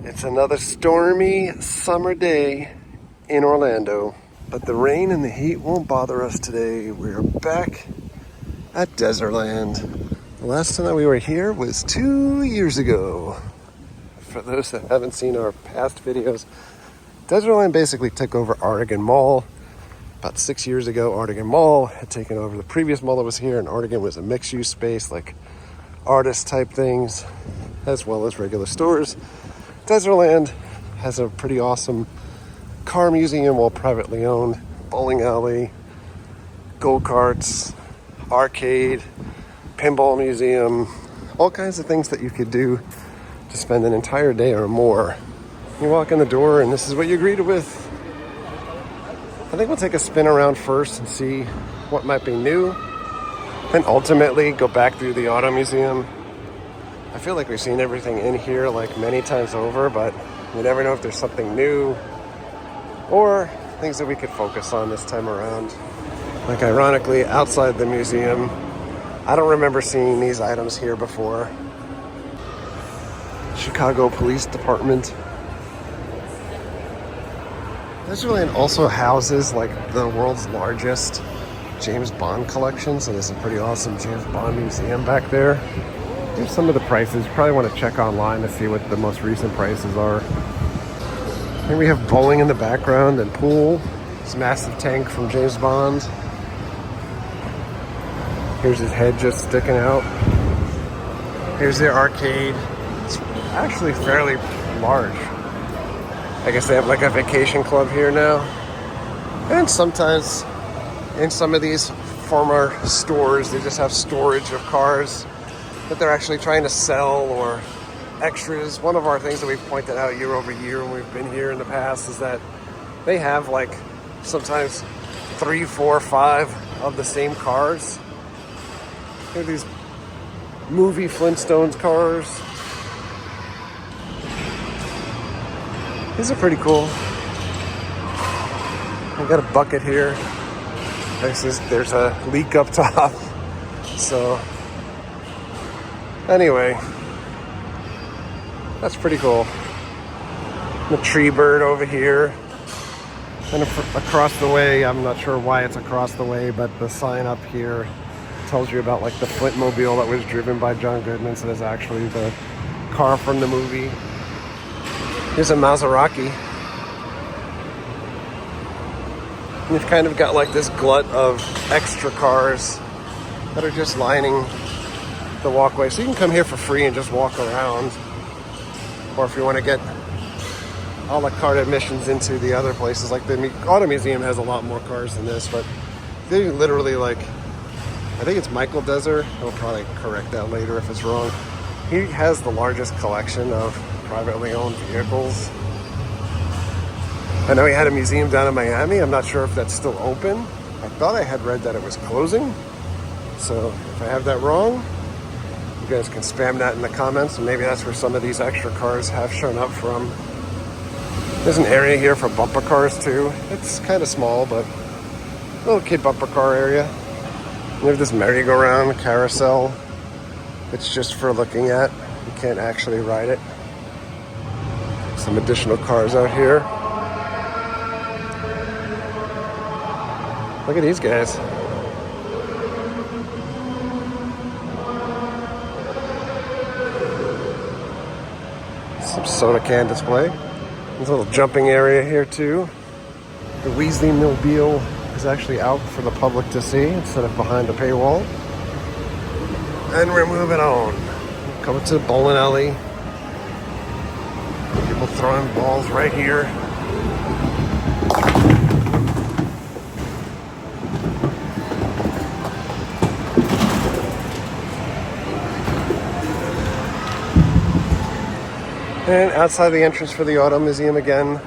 It's another stormy summer day in Orlando, but the rain and the heat won't bother us today. We're back at Dezerland. The last time that we were here was 2 years ago. For those that haven't seen our past videos, Dezerland basically took over Artigan Mall. About 6 years ago, Artigan Mall had taken over the previous mall that was here, and Artigan was a mixed-use space, like artist-type things, as well as regular stores. Dezerland has a pretty awesome car museum, well, privately owned, bowling alley, go-karts, arcade, pinball museum, all kinds of things that you could do to spend an entire day or more. You walk in the door and this is what you're greeted with. I think we'll take a spin around first and see what might be new, then ultimately go back through the auto museum. I feel like we've seen everything in here like many times over, but you never know if there's something new or things that we could focus on this time around. Like, ironically, outside the museum, I don't remember seeing these items here before. Chicago Police Department. Dezerland also houses like the world's largest James Bond collection, so there's a pretty awesome James Bond museum back there. Here's some of the prices. You probably want to check online to see what the most recent prices are. Here we have bowling in the background and pool. This massive tank from James Bond. Here's his head just sticking out. Here's their arcade. It's actually fairly large. I guess they have like a vacation club here now. And sometimes in some of these former stores, they just have storage of cars that they're actually trying to sell or extras. One of our things that we've pointed out year over year when we've been here in the past is that they have like sometimes 3, 4, 5 of the same cars. Here are these movie Flintstones cars. These are pretty cool. I've got a bucket here. There's a leak up top. So anyway, that's pretty cool. The tree bird over here. And across the way, I'm not sure why it's across the way, but the sign up here tells you about like the Flintmobile that was driven by John Goodman, so there's actually the car from the movie. Here's a Maserati. You've kind of got like this glut of extra cars that are just lining the walkway. So you can come here for free and just walk around. Or if you want to get a la carte admissions into the other places, like the Auto Museum has a lot more cars than this, but they literally like, I think it's Michael Dezer. He'll probably correct that later if it's wrong. He has the largest collection of privately owned vehicles. I know he had a museum down in Miami. I'm not sure if that's still open. I thought I had read that it was closing. So if I have that wrong, you guys can spam that in the comments, and maybe that's where some of these extra cars have shown up from. There's an area here for bumper cars too. It's kind of small, but a little kid bumper car area. We have this merry-go-round carousel. It's just for looking at. You can't actually ride it. Some additional cars out here. Look at these guys. Some soda can display. There's a little jumping area here too. The Weasley Mobile is actually out for the public to see instead of behind a paywall. And we're moving on. Coming to the bowling alley. People throwing balls right here. And outside the entrance for the Auto Museum again,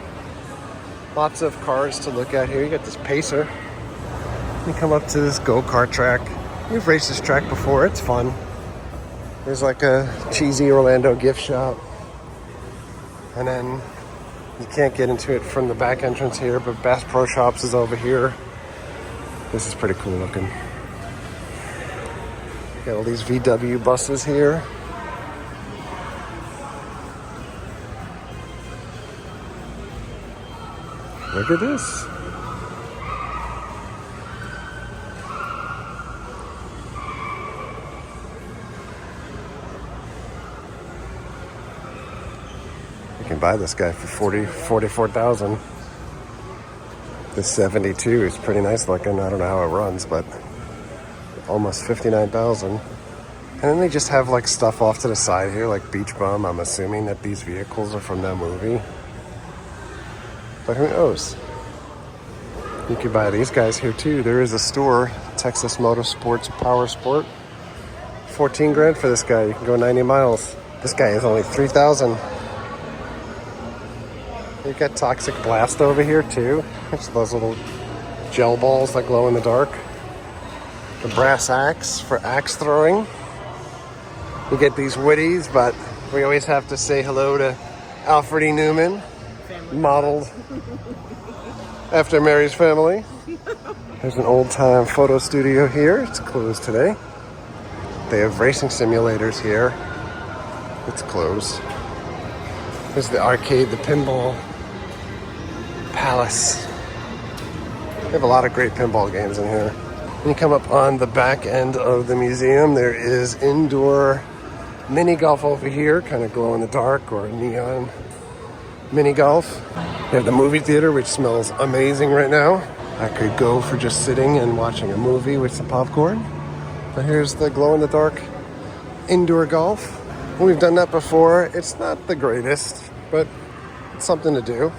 lots of cars to look at here. You got this Pacer. You come up to this go-kart track. We've raced this track before, it's fun. There's like a cheesy Orlando gift shop. And then you can't get into it from the back entrance here, but Bass Pro Shops is over here. This is pretty cool looking. Got all these VW buses here. Look at this. You can buy this guy for $44,000. The 72 is pretty nice looking. I don't know how it runs, but almost $59,000. And then they just have like stuff off to the side here, like Beach Bum. I'm assuming that these vehicles are from that movie. But who knows? You could buy these guys here too. There is a store, Texas Motorsports Power Sport. 14 grand for this guy. You can go 90 miles. This guy is only 3,000. You've got Toxic Blast over here too. It's those little gel balls that glow in the dark. The brass axe for axe throwing. You get these Woodies, but we always have to say hello to Alfred E. Newman, modeled after Mary's Family. There's an old-time photo studio here. It's closed today. They have racing simulators here. It's closed. There's the arcade, the pinball palace. They have a lot of great pinball games in here. When you come up on the back end of the museum, there is indoor mini golf over here, kind of glow in the dark or neon mini golf. You have the movie theater, which smells amazing right now. I could go for just sitting and watching a movie with some popcorn. But here's the glow in the dark indoor golf. We've done that before. It's not the greatest, but it's something to do.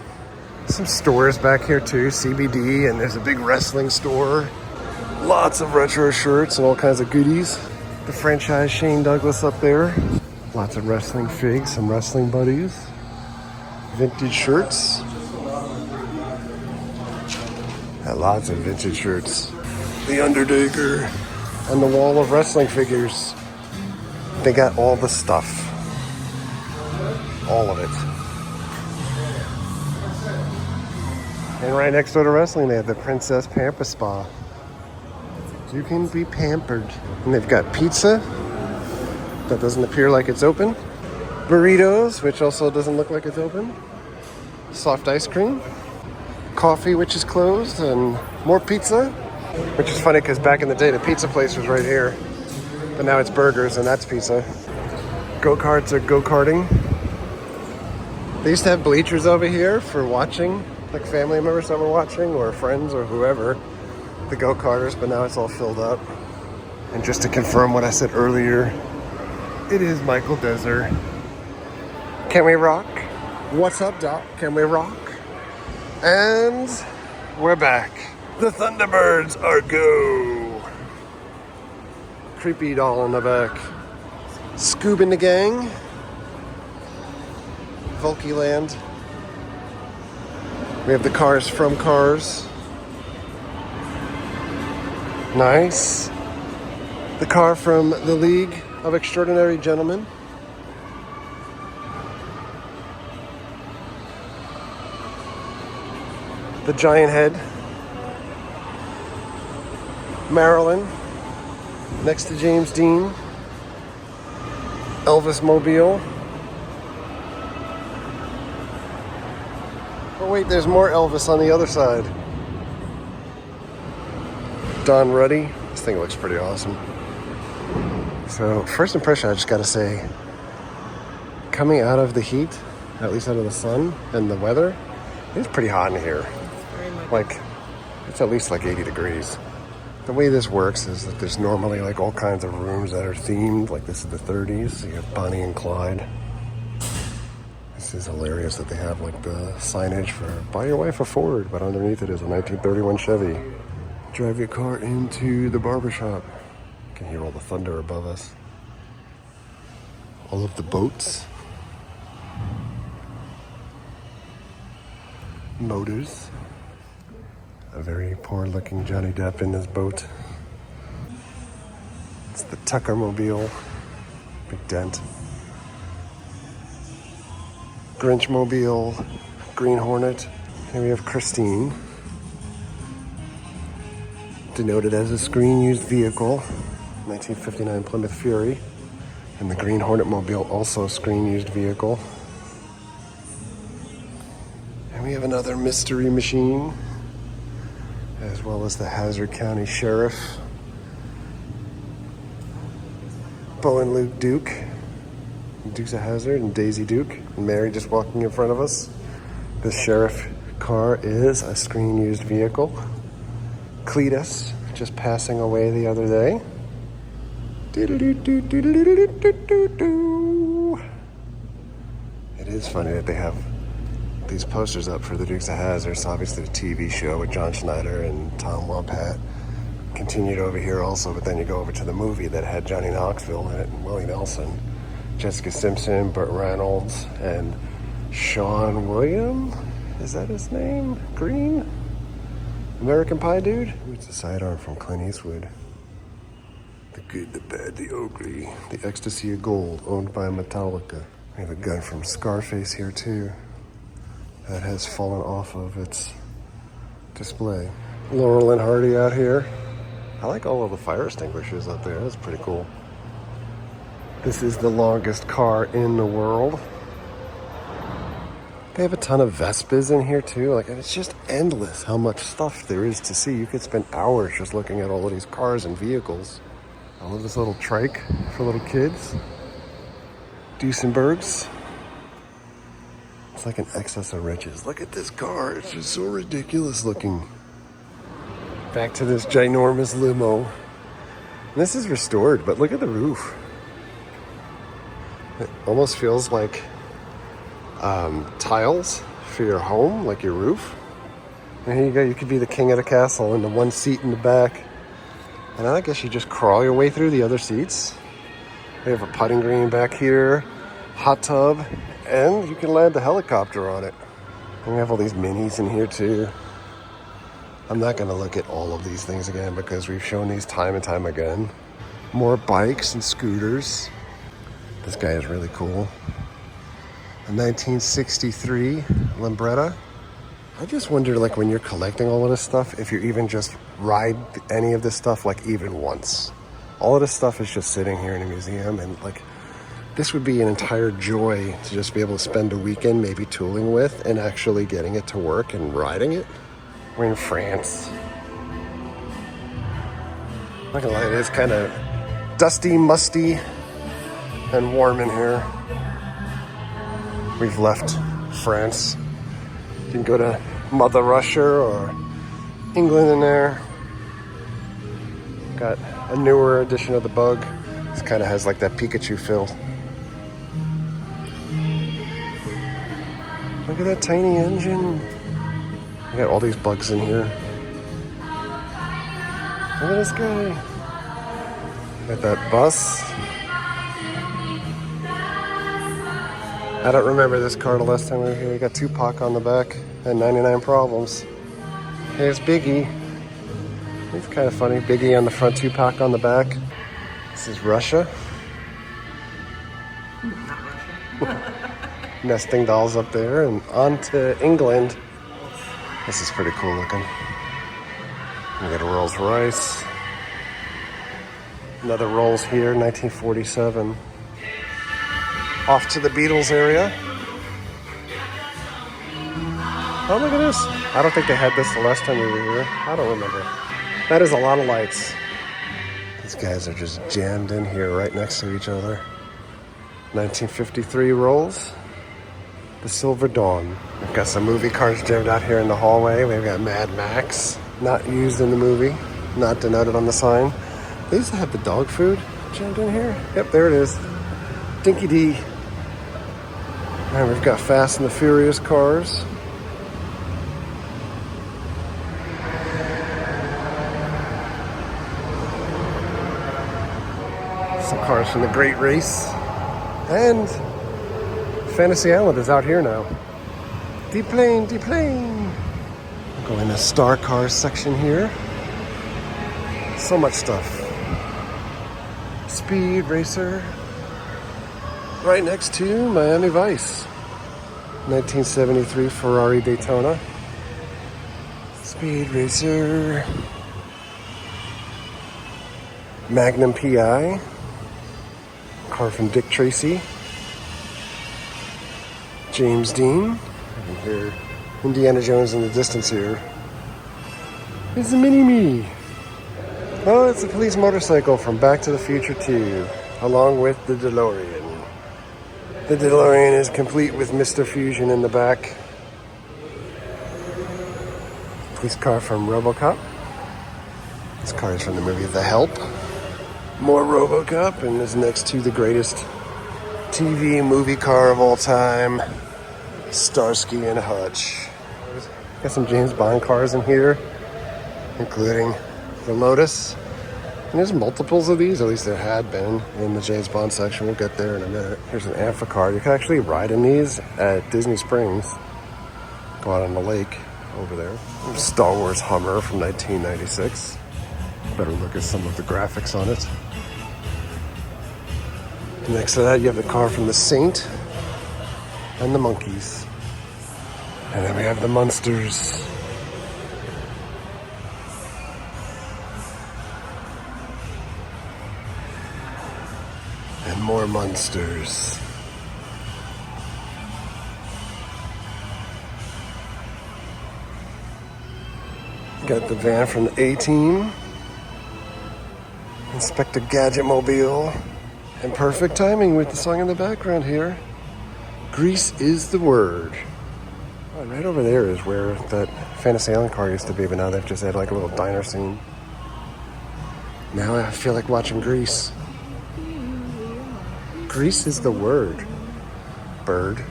Some stores back here too, CBD, and there's a big wrestling store. Lots of retro shirts and all kinds of goodies. The franchise Shane Douglas up there. Lots of wrestling figs, some wrestling buddies. Vintage shirts. Lots of vintage shirts. The Undertaker. And the wall of wrestling figures. They got all the stuff. All of it. And right next door to wrestling, they have the Princess Pamper Spa. You can be pampered. And they've got pizza that doesn't appear like it's open. Burritos, which also doesn't look like it's open. Soft ice cream. Coffee, which is closed. And more pizza. Which is funny because back in the day, the pizza place was right here. But now it's burgers and that's pizza. Go-karts are go-karting. They used to have bleachers over here for watching, like family members that were watching or friends or whoever, the go-karters, but now it's all filled up. And just to confirm what I said earlier, it is Michael Dezer. Can we rock? What's up, Doc? Can we rock? And we're back. The Thunderbirds are go. Creepy doll in the back. Scoob and the gang. Volkyland. We have the cars from Cars. Nice. The car from the League of Extraordinary Gentlemen. The giant head. Marilyn. Next to James Dean. Elvis Mobile. Oh wait, there's more Elvis on the other side. Don Ruddy. This thing looks pretty awesome. So, first impression, I just gotta say, coming out of the heat, at least out of the sun and the weather, it's pretty hot in here. Like, it's at least like 80 degrees. The way this works is that there's normally like all kinds of rooms that are themed, like this is the 30s, so you have Bonnie and Clyde. This is hilarious that they have like the signage for buy your wife a Ford, but underneath it is a 1931 Chevy. Drive your car into the barbershop. You can hear all the thunder above us. All of the boats. Motors. A very poor looking Johnny Depp in this boat. It's the Tucker Mobile. Big dent. Grinch Mobile. Green Hornet. Here we have Christine. Denoted as a screen used vehicle. 1959 Plymouth Fury. And the Green Hornet Mobile, also screen used vehicle. And we have another mystery machine, as well as the Hazard County Sheriff, Bo and Luke Duke, Dukes of Hazzard, and Daisy Duke, and Mary just walking in front of us. The sheriff car is a screen-used vehicle. Cletus, just passing away the other day. It is funny that they have these posters up for the Dukes of Hazzard. It's obviously the TV show with John Schneider and Tom Wopat. Continued over here also, but then you go over to the movie that had Johnny Knoxville in it, and Willie Nelson, Jessica Simpson, Burt Reynolds, and Sean William. Is that his name? Green? American Pie dude? It's a sidearm from Clint Eastwood. The good, the bad, the ugly. The ecstasy of gold, owned by Metallica. We have a gun from Scarface here too. That has fallen off of its display. Laurel and Hardy out here. I like all of the fire extinguishers up there. That's pretty cool. This is the longest car in the world. They have a ton of Vespas in here too. Like, it's just endless how much stuff there is to see. You could spend hours just looking at all of these cars and vehicles. I love this little trike for little kids. Duesenbergs. It's like an excess of riches. Look at this car. It's just so ridiculous looking. Back to this ginormous limo. This is restored, but look at the roof. It almost feels like tiles for your home, like your roof. And here you go. You could be the king of the castle in the one seat in the back. And I guess you just crawl your way through the other seats. We have a putting green back here, hot tub, and you can land the helicopter on it. And we have all these minis in here too. I'm not going to look at all of these things again because we've shown these time and time again. More bikes and scooters. This guy is really cool. A 1963 Lambretta. I just wonder, like, when you're collecting all of this stuff, if you even just ride any of this stuff, like, even once. All of this stuff is just sitting here in a museum, and, like, this would be an entire joy to just be able to spend a weekend maybe tooling with and actually getting it to work and riding it. We're in France. Not gonna lie, it is kind of dusty, musty, and warm in here. We've left France. You can go to Mother Russia or England in there. Got a newer edition of the Bug. This kind of has like that Pikachu feel. Look at that tiny engine. We got all these bugs in here. Look at this guy. Got that bus. I don't remember this car the last time we were here. We got Tupac on the back and 99 Problems. Here's Biggie. He's kind of funny. Biggie on the front, Tupac on the back. This is Russia. Nesting dolls up there, and on to England. This is pretty cool looking. We got a Rolls Royce. Another Rolls here, 1947. Off to the Beatles area. Oh, look at this. I don't think they had this the last time we were here. I don't remember. That is a lot of lights. These guys are just jammed in here right next to each other. 1953 Rolls. The Silver Dawn. We've got some movie cars jammed out here in the hallway. We've got Mad Max. Not used in the movie. Not denoted on the sign. They used to have the dog food jammed in here. Yep, there it is. Dinky D. And we've got Fast and the Furious cars. Some cars from the Great Race. And Fantasy Island is out here now. Deplane, deplane. We'll go in the Star Cars section here. So much stuff. Speed Racer. Right next to Miami Vice. 1973 Ferrari Daytona. Speed Racer. Magnum PI. Car from Dick Tracy. James Dean. And here, Indiana Jones in the distance here. It's a mini-me. Oh, it's a police motorcycle from Back to the Future 2, along with the DeLorean. The DeLorean is complete with Mr. Fusion in the back. Police car from RoboCop. This car is from the movie The Help. More RoboCop, and is next to the greatest TV movie car of all time, Starsky and Hutch. Got some James Bond cars in here, including the Lotus. And there's multiples of these, at least there had been in the James Bond section. We'll get there in a minute. Here's an Ampha car. You can actually ride in these at Disney Springs. Go out on the lake over there. Star Wars Hummer from 1996. Better look at some of the graphics on it. Next to that, you have the car from the Saint and the Monkeys. And then we have the Munsters. And more Munsters. Got the van from the A-Team. Inspector Gadget Mobile. And perfect timing with the song in the background here. Grease is the word. Oh, right over there is where that Fantasy Island car used to be, but now they've just had like a little diner scene. Now I feel like watching Grease. Grease is the word. Bird.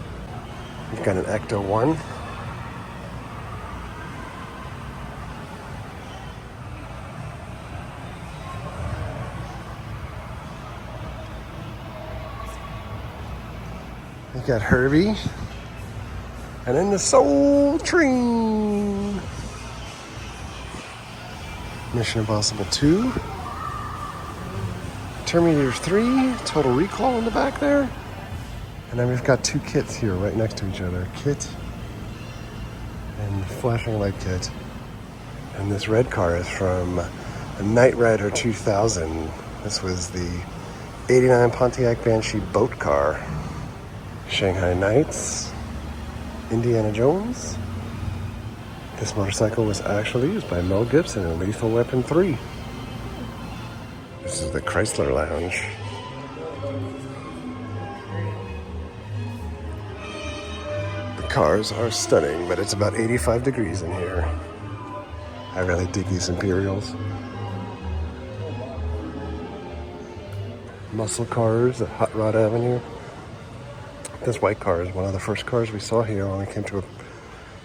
We've got an Ecto 1. You got Herbie. And then the Soul Train. Mission Impossible 2. Terminator 3. Total Recall in the back there. And then we've got two kits here right next to each other. Kit and flashing light kit. And this red car is from Knight Rider 2000. This was the 89 Pontiac Banshee boat car. Shanghai Knights, Indiana Jones. This motorcycle was actually used by Mel Gibson in Lethal Weapon 3. This is the Chrysler Lounge. The cars are stunning, but it's about 85 degrees in here. I really dig these Imperials. Muscle cars at Hot Rod Avenue. This white car is one of the first cars we saw here when we came to an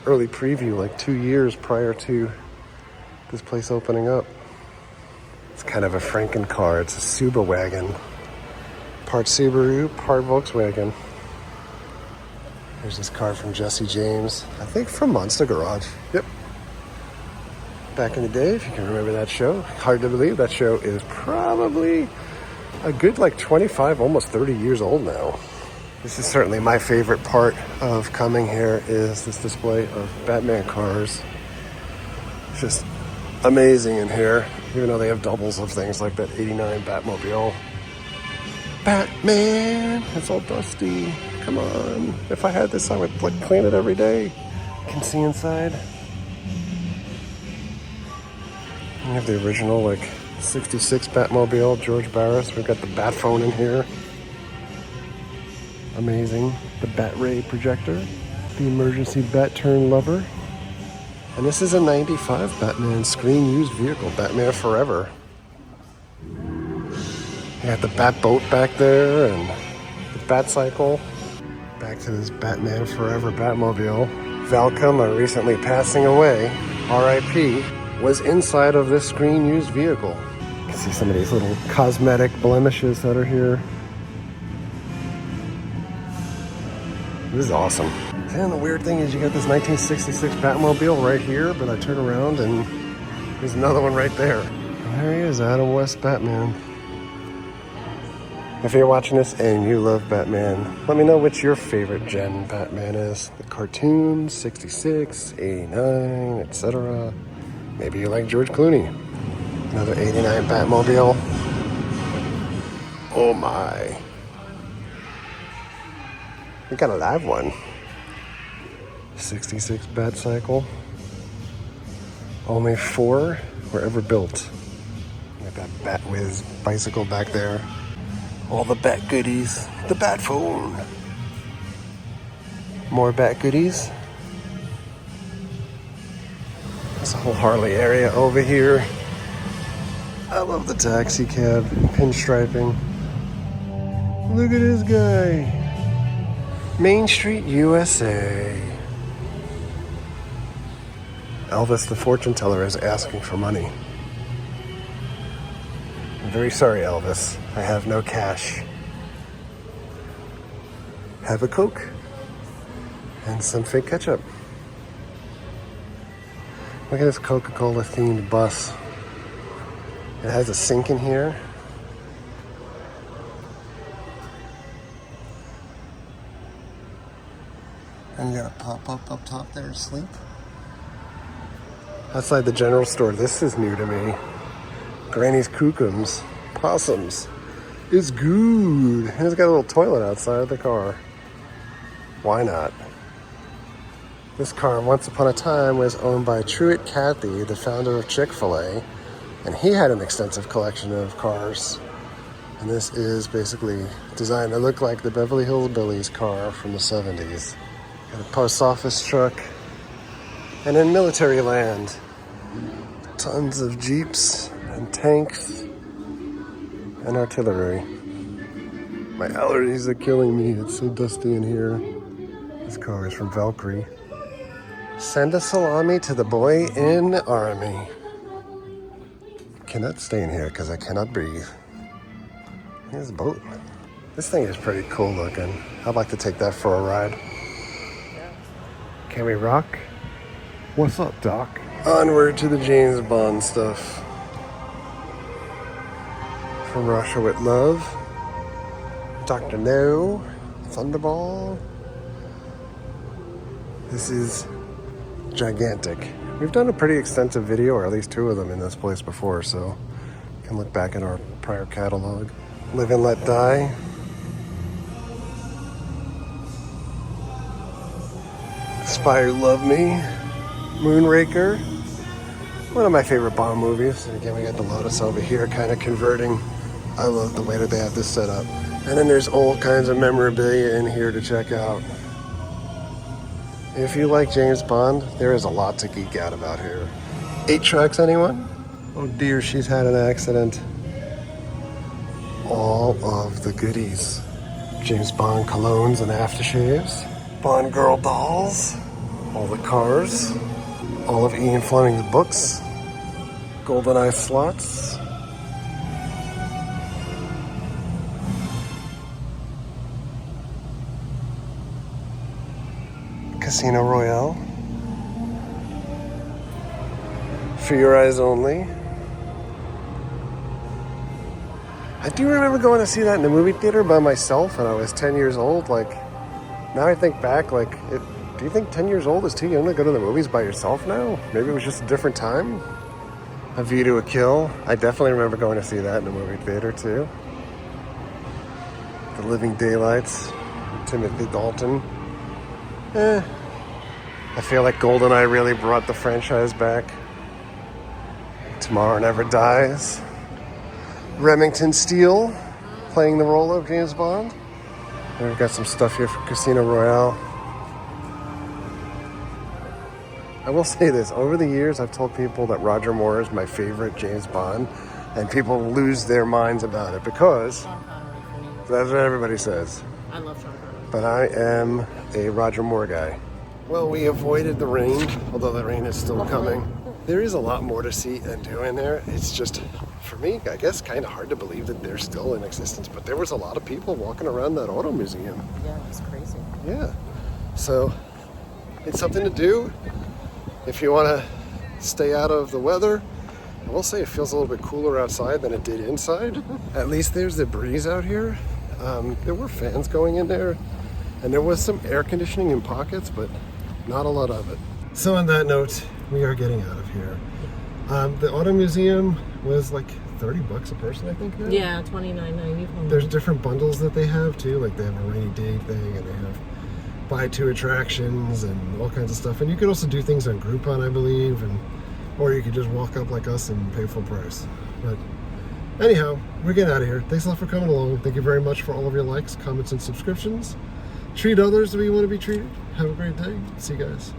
early preview like 2 years prior to this place opening up. It's kind of a Franken car. It's a Suba wagon. Part Subaru, part Volkswagen. There's this car from Jesse James, I think from Monster Garage. Yep. Back in the day, if you can remember that show. Hard to believe that show is probably a good like 25, almost 30 years old now. This is certainly my favorite part of coming here is this display of Batman cars. It's just amazing in here, even though they have doubles of things like that 89 Batmobile. Batman! It's all dusty. Come on. If I had this, I would clean it every day. You can see inside. We have the original like 66 Batmobile, George Barris. We've got the Bat phone in here. Amazing. The Bat Ray projector. The emergency Bat turn lever. And this is a 95 Batman screen used vehicle. Batman Forever. You got the Bat boat back there and the Bat cycle. Back to this Batman Forever Batmobile. Val Kilmer, recently passing away, R.I.P., was inside of this screen used vehicle. You can see some of these little cosmetic blemishes that are here. This is awesome. And the weird thing is you got this 1966 Batmobile right here, but I turn around and there's another one right there. And there he is, Adam West Batman. If you're watching this and you love Batman, let me know which your favorite gen Batman is. The cartoon, 66, 89, etc. Maybe you like George Clooney. Another 89 Batmobile. Oh my. We got a live one. '66 Bat Cycle. Only 4 were ever built. Got that Bat Whiz bicycle back there. All the Bat goodies. The Bat phone. More Bat goodies. There's a whole Harley area over here. I love the taxi cab. Pinstriping. Look at this guy. Main Street, USA. Elvis the fortune teller is asking for money. I'm very sorry, Elvis. I have no cash. Have a Coke and some fake ketchup. Look at this Coca-Cola themed bus. It has a sink in here. And you got a pop-up up top there to sleep. Outside the general store, this is new to me. Granny's Kookums, possums. It's good. And it's got a little toilet outside the car. Why not? This car, once upon a time, was owned by Truett Cathy, the founder of Chick-fil-A. And he had an extensive collection of cars. And this is basically designed to look like the Beverly Hills Billies car from the 70s. Got a post office truck. And in military land, tons of Jeeps and tanks and artillery. My allergies are killing me. It's so dusty in here. This car is from Valkyrie. Send a salami to the boy in army. Cannot stay in here because I cannot breathe. Here's a boat. This thing is pretty cool looking. I'd like to take that for a ride. Can we rock? What's up, Doc? Onward to the James Bond stuff. From Russia with Love. Dr. No. Thunderball. This is gigantic. We've done a pretty extensive video, or at least 2 of them in this place before, so you can look back at our prior catalog. Live and Let Die. Spy Who Loved Me. Moonraker. One of my favorite Bond movies. And again, we got the Lotus over here kind of converting. I love the way that they have this set up. And then there's all kinds of memorabilia in here to check out. If you like James Bond, there is a lot to geek out about here. 8 tracks, anyone? Oh dear, she's had an accident. All of the goodies. James Bond colognes and aftershaves. Bond girl dolls. All the cars. All of Ian Fleming's books. GoldenEye slots. Casino Royale. For Your Eyes Only. I do remember going to see that in the movie theater by myself when I was 10 years old. Like, now I think back, like, do you think 10 years old is too young to go to the movies by yourself now? Maybe it was just a different time. A View to a Kill. I definitely remember going to see that in the movie theater too. The Living Daylights. Timothy Dalton. I feel like GoldenEye really brought the franchise back. Tomorrow Never Dies. Remington Steele playing the role of James Bond. And we've got some stuff here for Casino Royale. I will say this, over the years I've told people that Roger Moore is my favorite James Bond, and people lose their minds about it because that's what everybody says. I love Sean Connery. But I am a Roger Moore guy. Well, we avoided the rain, although the rain is still coming. There is a lot more to see and do in there. It's just, for me, I guess, kind of hard to believe that they're still in existence. But there was a lot of people walking around that auto museum. Yeah, it was crazy. Yeah. So, it's something to do if you want to stay out of the weather. I will say it feels a little bit cooler outside than it did inside. At least there's the breeze out here. There were fans going in there, and there was some air conditioning in pockets, but not a lot of it. So on that note, we are getting out of here. The auto museum was like $30 a person, I think now? Yeah, $29.90. There's different bundles that they have too, like they have a rainy day thing, and they have buy 2 attractions and all kinds of stuff. And you could also do things on Groupon, I believe, or you could just walk up like us and pay full price. But anyhow, we're getting out of here. Thanks a lot for coming along. Thank you very much for all of your likes, comments, and subscriptions. Treat others the way you want to be treated. Have a great day. See you guys.